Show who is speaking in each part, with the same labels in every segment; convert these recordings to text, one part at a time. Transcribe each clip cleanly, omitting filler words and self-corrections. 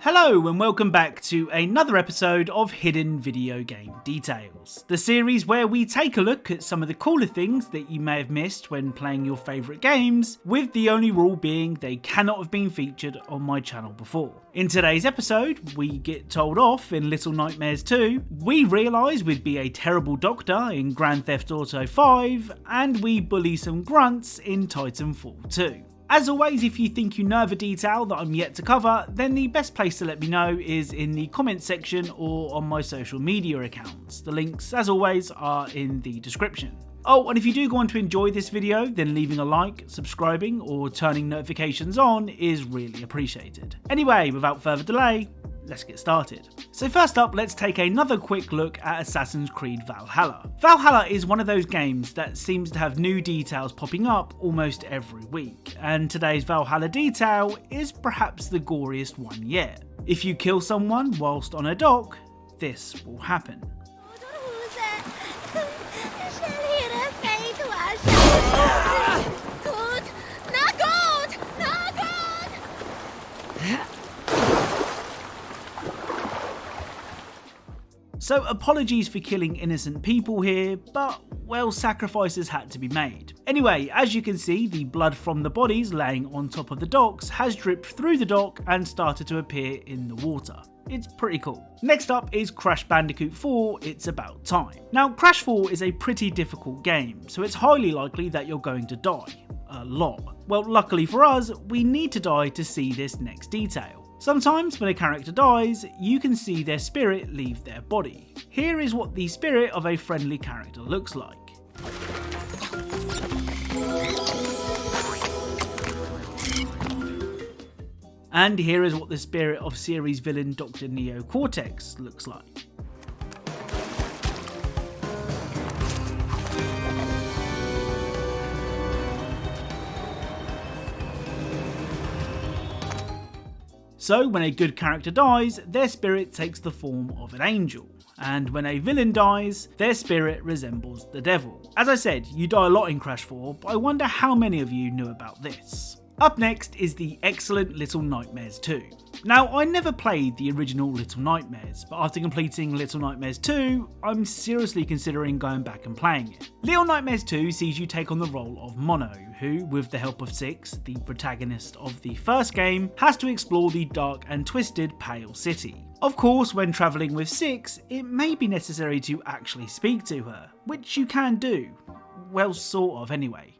Speaker 1: Hello and welcome back to another episode of Hidden Video Game Details, the series where we take a look at some of the cooler things that you may have missed when playing your favourite games, with the only rule being they cannot have been featured on my channel before. In today's episode, we get told off in Little Nightmares 2, we realise we'd be a terrible doctor in Grand Theft Auto 5, and we bully some grunts in Titanfall 2. As always, if you think you know of a detail that I'm yet to cover, then the best place to let me know is in the comments section or on my social media accounts. The links, as always, are in the description. Oh, and if you do go on to enjoy this video, then leaving a like, subscribing, or turning notifications on is really appreciated. Anyway, without further delay, let's get started. So first up, let's take another quick look at Assassin's Creed Valhalla. Valhalla is one of those games that seems to have new details popping up almost every week, and today's Valhalla detail is perhaps the goriest one yet. If you kill someone whilst on a dock, this will happen. So apologies for killing innocent people here, but well, sacrifices had to be made. Anyway, as you can see, the blood from the bodies laying on top of the docks has dripped through the dock and started to appear in the water. It's pretty cool. Next up is Crash Bandicoot 4, It's About Time. Now, Crash 4 is a pretty difficult game, so it's highly likely that you're going to die. A lot. Well, luckily for us, we need to die to see this next detail. Sometimes when a character dies, you can see their spirit leave their body. Here is what the spirit of a friendly character looks like. And here is what the spirit of series villain Dr. Neo Cortex looks like. So when a good character dies, their spirit takes the form of an angel. And when a villain dies, their spirit resembles the devil. As I said, you die a lot in Crash 4, but I wonder how many of you knew about this. Up next is the excellent Little Nightmares 2. Now, I never played the original Little Nightmares, but after completing Little Nightmares 2, I'm seriously considering going back and playing it. Little Nightmares 2 sees you take on the role of Mono, who, with the help of Six, the protagonist of the first game, has to explore the dark and twisted Pale City. Of course, when travelling with Six, it may be necessary to actually speak to her, which you can do. Well, sort of anyway.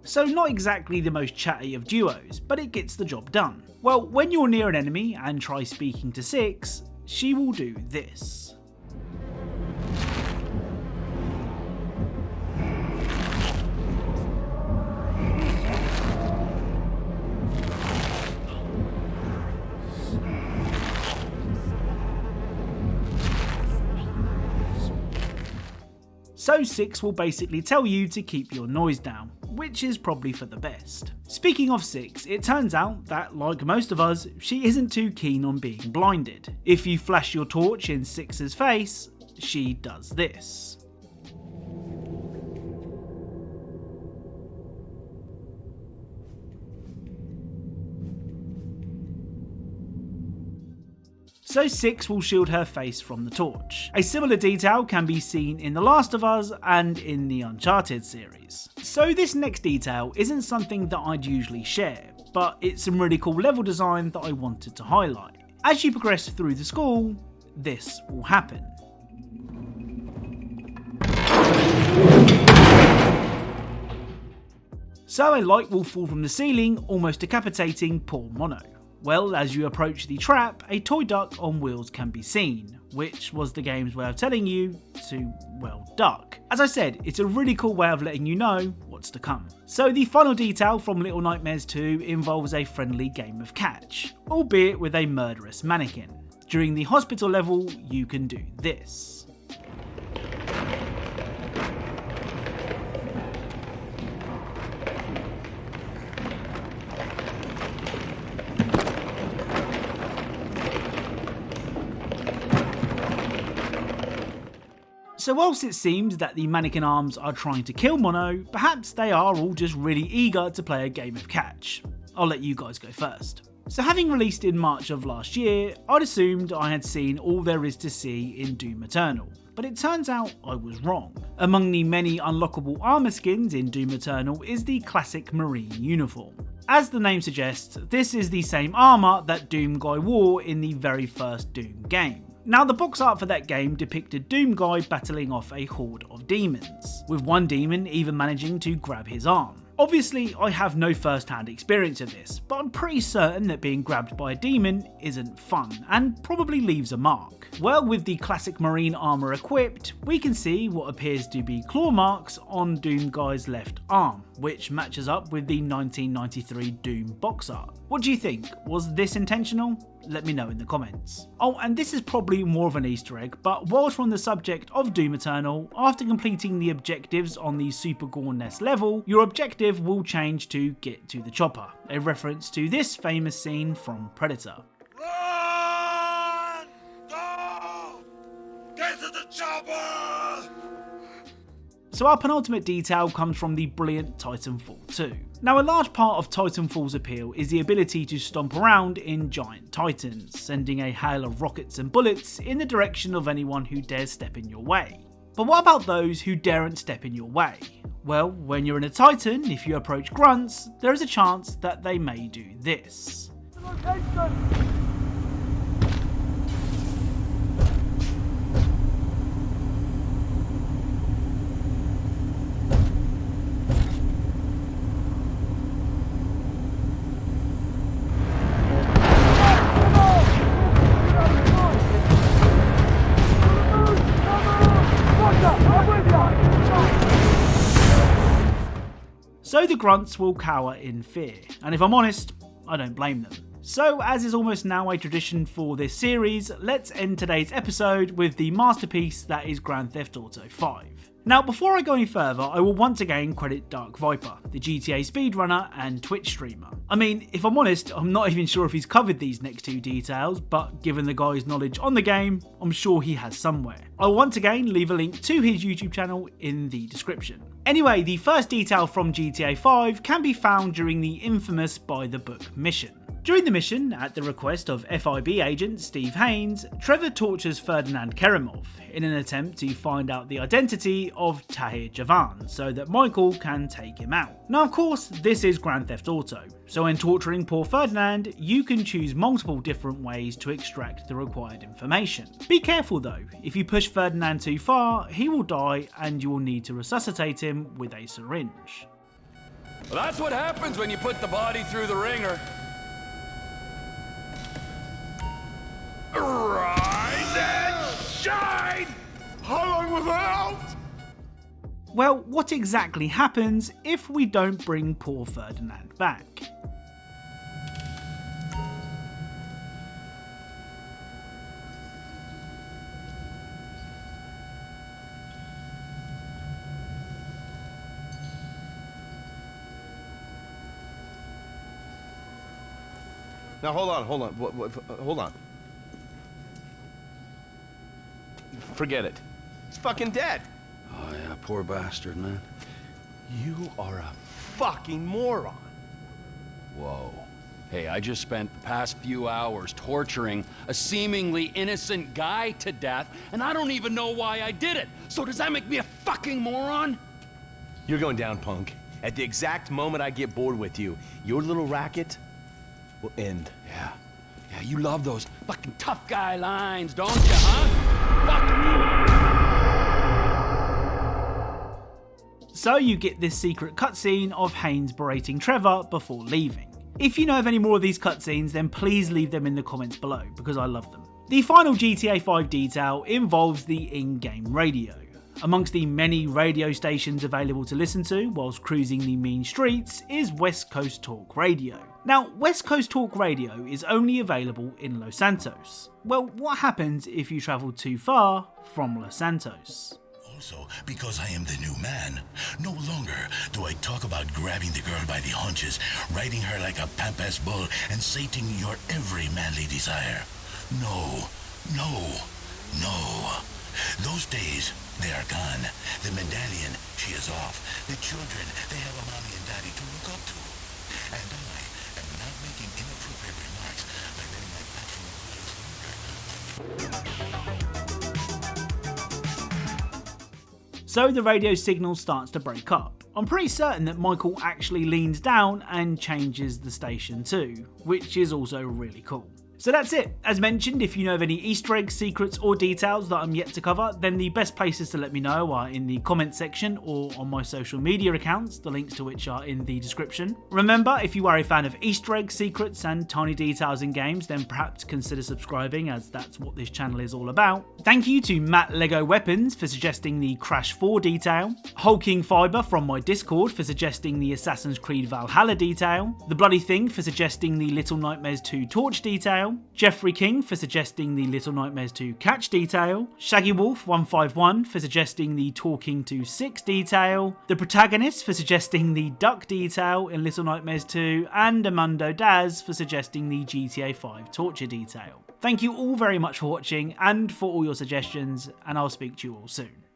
Speaker 1: So not exactly the most chatty of duos, but it gets the job done. Well, when you're near an enemy and try speaking to Six, she will do this. So Six will basically tell you to keep your noise down, which is probably for the best. Speaking of Six, it turns out that, like most of us, she isn't too keen on being blinded. If you flash your torch in Six's face, she does this. So Six will shield her face from the torch. A similar detail can be seen in The Last of Us and in the Uncharted series. So this next detail isn't something that I'd usually share, but it's some really cool level design that I wanted to highlight. As you progress through the school, this will happen. So a light will fall from the ceiling, almost decapitating poor Mono. Well, as you approach the trap, a toy duck on wheels can be seen, which was the game's way of telling you to, well, duck. As I said, it's a really cool way of letting you know what's to come. So the final detail from Little Nightmares 2 involves a friendly game of catch, albeit with a murderous mannequin. During the hospital level, you can do this. So whilst it seems that the mannequin arms are trying to kill Mono, perhaps they are all just really eager to play a game of catch. I'll let you guys go first. So having released in March of last year, I'd assumed I had seen all there is to see in Doom Eternal, but it turns out I was wrong. Among the many unlockable armour skins in Doom Eternal is the classic Marine uniform. As the name suggests, this is the same armour that Doom Guy wore in the very first Doom game. Now, the box art for that game depicted Doom Guy battling off a horde of demons, with one demon even managing to grab his arm. Obviously, I have no first-hand experience of this, but I'm pretty certain that being grabbed by a demon isn't fun, and probably leaves a mark. Well, with the classic marine armour equipped, we can see what appears to be claw marks on Doom Guy's left arm, which matches up with the 1993 Doom box art. What do you think? Was this intentional? Let me know in the comments. Oh, and this is probably more of an Easter egg, but whilst we're on the subject of Doom Eternal, after completing the objectives on the Super Gore Nest level, your objective will change to get to the chopper, a reference to this famous scene from Predator.
Speaker 2: Run! Go! Get to the chopper!
Speaker 1: So our penultimate detail comes from the brilliant Titanfall 2. Now, a large part of Titanfall's appeal is the ability to stomp around in giant titans, sending a hail of rockets and bullets in the direction of anyone who dares step in your way. But what about those who daren't step in your way? Well, when you're in a titan, if you approach grunts, there is a chance that they may do this. So the grunts will cower in fear, and if I'm honest, I don't blame them. So, as is almost now a tradition for this series, let's end today's episode with the masterpiece that is Grand Theft Auto 5. Now, before I go any further, I will once again credit Dark Viper, the GTA speedrunner and Twitch streamer. I mean, if I'm honest, I'm not even sure if he's covered these next two details, but given the guy's knowledge on the game, I'm sure he has somewhere. I'll once again leave a link to his YouTube channel in the description. Anyway, the first detail from GTA 5 can be found during the infamous By the Book mission. During the mission, at the request of FIB agent Steve Haynes, Trevor tortures Ferdinand Kerimov in an attempt to find out the identity of Tahir Javan so that Michael can take him out. Now, of course, this is Grand Theft Auto, so in torturing poor Ferdinand, you can choose multiple different ways to extract the required information. Be careful though, if you push Ferdinand too far, he will die and you will need to resuscitate him with a syringe.
Speaker 3: Well, that's what happens when you put the body through the ringer. Rise and shine! How long was I out?
Speaker 1: Well, what exactly happens if we don't bring poor Ferdinand back?
Speaker 4: Now hold on. Hold on. Forget it. He's fucking dead.
Speaker 3: Oh yeah, poor bastard, man.
Speaker 4: You are a fucking moron.
Speaker 3: Whoa. Hey, I just spent the past few hours torturing a seemingly innocent guy to death, and I don't even know why I did it. So does that make me a fucking moron?
Speaker 4: You're going down, punk. At the exact moment I get bored with you, your little racket will end.
Speaker 3: Yeah, you love those fucking tough guy lines, don't you, huh?
Speaker 1: So you get this secret cutscene of Haynes berating Trevor before leaving. If you know of any more of these cutscenes, then please leave them in the comments below, because I love them. The final GTA 5 detail involves the in-game radio. Amongst the many radio stations available to listen to whilst cruising the mean streets is West Coast Talk Radio. Now, West Coast Talk Radio is only available in Los Santos. Well, what happens if you travel too far from Los Santos?
Speaker 2: Also, because I am the new man, no longer do I talk about grabbing the girl by the haunches, riding her like a pampas bull, and sating your every manly desire. No. Those days They are gone. The medallion, she is off. The children, they have a mommy and daddy to look up to. And I am not making inappropriate remarks by letting my passion loose.
Speaker 1: So the radio signal starts to break up. I'm pretty certain that Michael actually leans down and changes the station too, which is also really cool. So that's it. As mentioned, if you know of any Easter eggs, secrets or details that I'm yet to cover, then the best places to let me know are in the comment section or on my social media accounts, the links to which are in the description. Remember, if you are a fan of Easter eggs, secrets and tiny details in games, then perhaps consider subscribing, as that's what this channel is all about. Thank you to Matt Lego Weapons for suggesting the Crash 4 detail, Hulking Fiber from my Discord for suggesting the Assassin's Creed Valhalla detail, The Bloody Thing for suggesting the Little Nightmares 2 torch detail, Jeffrey King for suggesting the Little Nightmares 2 catch detail, Shaggy Wolf 151 for suggesting the Talking to 6 detail, the Protagonist for suggesting the duck detail in Little Nightmares 2, and Amundo Daz for suggesting the GTA 5 torture detail. Thank you all very much for watching and for all your suggestions, and I'll speak to you all soon.